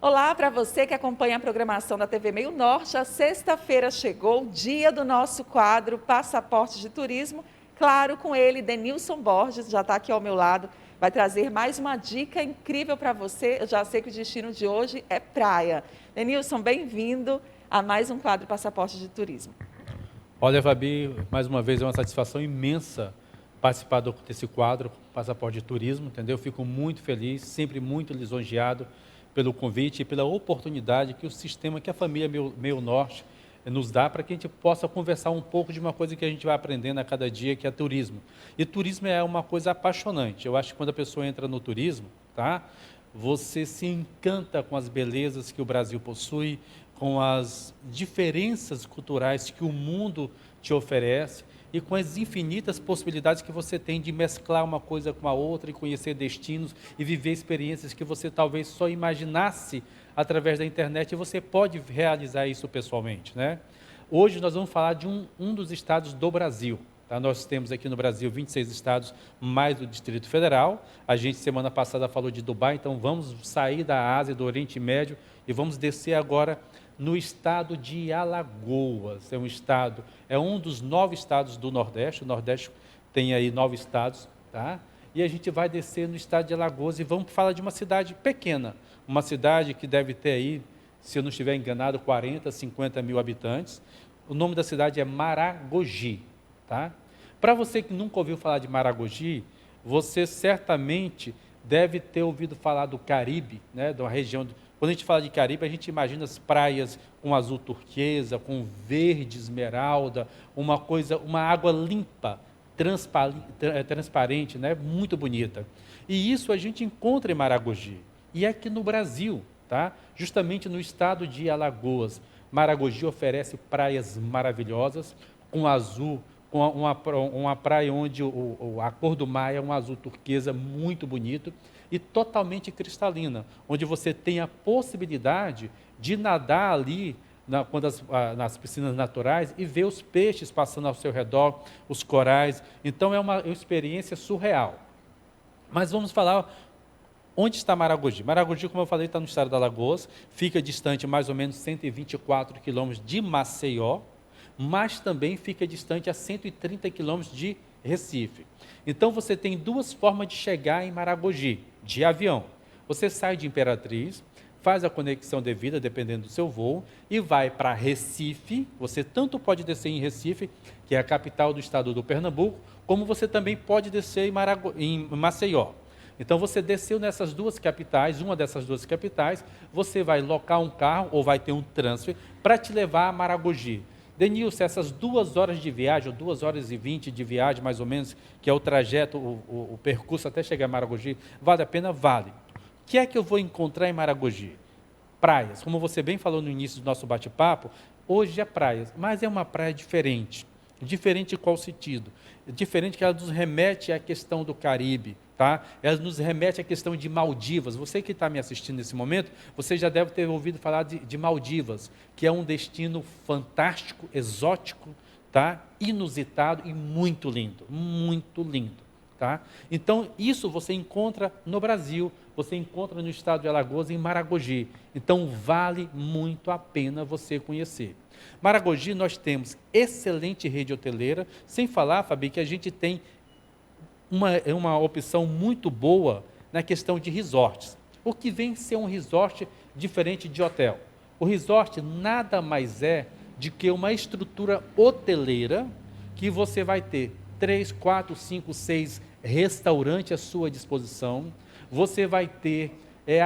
Olá para você que acompanha a programação da TV Meio Norte. A sexta-feira chegou, dia do nosso quadro Passaporte de Turismo. Claro, com ele, Denilson Borges, já está aqui ao meu lado, vai trazer mais uma dica incrível para você. Eu já sei que o destino de hoje é praia. Denilson, bem-vindo a mais um quadro Passaporte de Turismo. Olha, Fabi, mais uma vez é uma satisfação imensa participar desse quadro Passaporte de Turismo, entendeu? Eu fico muito feliz, sempre muito lisonjeado pelo convite e pela oportunidade que o sistema, que a família Meio Norte nos dá para que a gente possa conversar um pouco de uma coisa que a gente vai aprendendo a cada dia, que é turismo. E turismo é uma coisa apaixonante. Eu acho que quando a pessoa entra no turismo, tá, você se encanta com as belezas que o Brasil possui, com as diferenças culturais que o mundo te oferece e com as infinitas possibilidades que você tem de mesclar uma coisa com a outra e conhecer destinos e viver experiências que você talvez só imaginasse através da internet, e você pode realizar isso pessoalmente, né? Hoje nós vamos falar de um dos estados do Brasil. Tá? Nós temos aqui no Brasil 26 estados, mais o Distrito Federal. A gente, semana passada, falou de Dubai, então vamos sair da Ásia, do Oriente Médio, e vamos descer agora no estado de Alagoas. É um dos 9 estados do Nordeste. O Nordeste tem aí 9 estados, tá? E a gente vai descer no estado de Alagoas e vamos falar de uma cidade pequena, uma cidade que deve ter aí, se eu não estiver enganado, 40, 50 mil habitantes. O nome da cidade é Maragogi, tá? Para você que nunca ouviu falar de Maragogi, você certamente deve ter ouvido falar do Caribe, né? De uma região. Quando a gente fala de Caribe, a gente imagina as praias com azul turquesa, com verde esmeralda, uma água limpa, transparente, né? Muito bonita. E isso a gente encontra em Maragogi. E aqui no Brasil, tá? Justamente no estado de Alagoas. Maragogi oferece praias maravilhosas, com azul, com uma praia onde a cor do mar é um azul turquesa muito bonito e totalmente cristalina, onde você tem a possibilidade de nadar ali nas piscinas naturais e ver os peixes passando ao seu redor, os corais. Então é uma experiência surreal. Mas vamos falar Onde está Maragogi? Maragogi, como eu falei, está no estado da Alagoas, fica distante mais ou menos 124 quilômetros de Maceió, mas também fica distante a 130 quilômetros de Recife. Então, você tem duas formas de chegar em Maragogi, de avião. Você sai de Imperatriz, faz a conexão devida, dependendo do seu voo, e vai para Recife. Você tanto pode descer em Recife, que é a capital do estado do Pernambuco, como você também pode descer em Maceió. Então, você desceu nessas duas capitais, uma dessas duas capitais, você vai locar um carro ou vai ter um transfer para te levar a Maragogi. Denilson, essas 2 horas de viagem, ou 2 horas e 20 de viagem, mais ou menos, que é o trajeto, o percurso até chegar a Maragogi, vale a pena? Vale. O que é que eu vou encontrar em Maragogi? Praias. Como você bem falou no início do nosso bate-papo, hoje é praias, mas é uma praia diferente. Diferente em qual sentido? Diferente que ela nos remete à questão do Caribe, tá? Ela nos remete à questão de Maldivas. Você que está me assistindo nesse momento, você já deve ter ouvido falar de Maldivas, que é um destino fantástico, exótico, tá? Inusitado e muito lindo, muito lindo. Tá? Então, isso você encontra no Brasil, você encontra no estado de Alagoas, em Maragogi. Então, vale muito a pena você conhecer. Maragogi, nós temos excelente rede hoteleira, sem falar, Fabi, que a gente tem uma opção muito boa na questão de resorts. O que vem ser um resort diferente de hotel? O resort nada mais é do que uma estrutura hoteleira que você vai ter 3, 4, 5, 6 restaurantes à sua disposição, você vai ter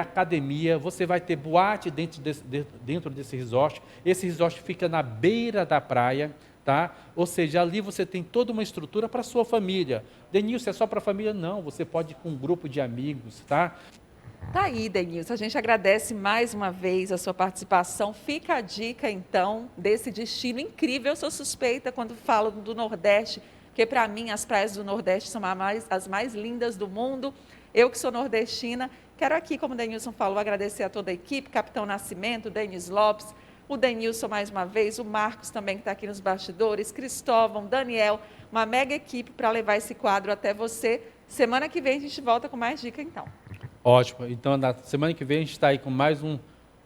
academia, você vai ter boate dentro desse resort. Esse resort fica na beira da praia, tá? Ou seja, ali você tem toda uma estrutura para a sua família. Denilson, é só para a família? Não, você pode ir com um grupo de amigos, tá? Tá aí, Denilson, a gente agradece mais uma vez a sua participação. Fica a dica, então, desse destino incrível. Eu sou suspeita quando falo do Nordeste, porque para mim as praias do Nordeste são as mais lindas do mundo. Eu que sou nordestina, quero aqui, como o Denilson falou, agradecer a toda a equipe, Capitão Nascimento, Denis Lopes, o Denilson mais uma vez, o Marcos também que está aqui nos bastidores, Cristóvão, Daniel, uma mega equipe para levar esse quadro até você. Semana que vem a gente volta com mais dica, então. Ótimo. Então, na semana que vem a gente está aí com mais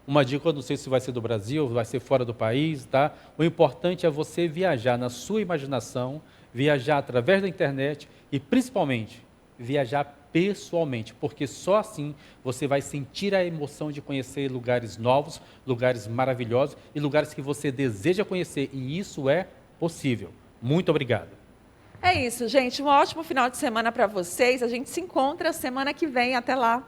uma dica, eu não sei se vai ser do Brasil, vai ser fora do país, tá? O importante é você viajar na sua imaginação, viajar através da internet e, principalmente, viajar pessoalmente, porque só assim você vai sentir a emoção de conhecer lugares novos, lugares maravilhosos e lugares que você deseja conhecer, e isso é possível. Muito obrigado. É isso, gente. Um ótimo final de semana para vocês. A gente se encontra semana que vem. Até lá.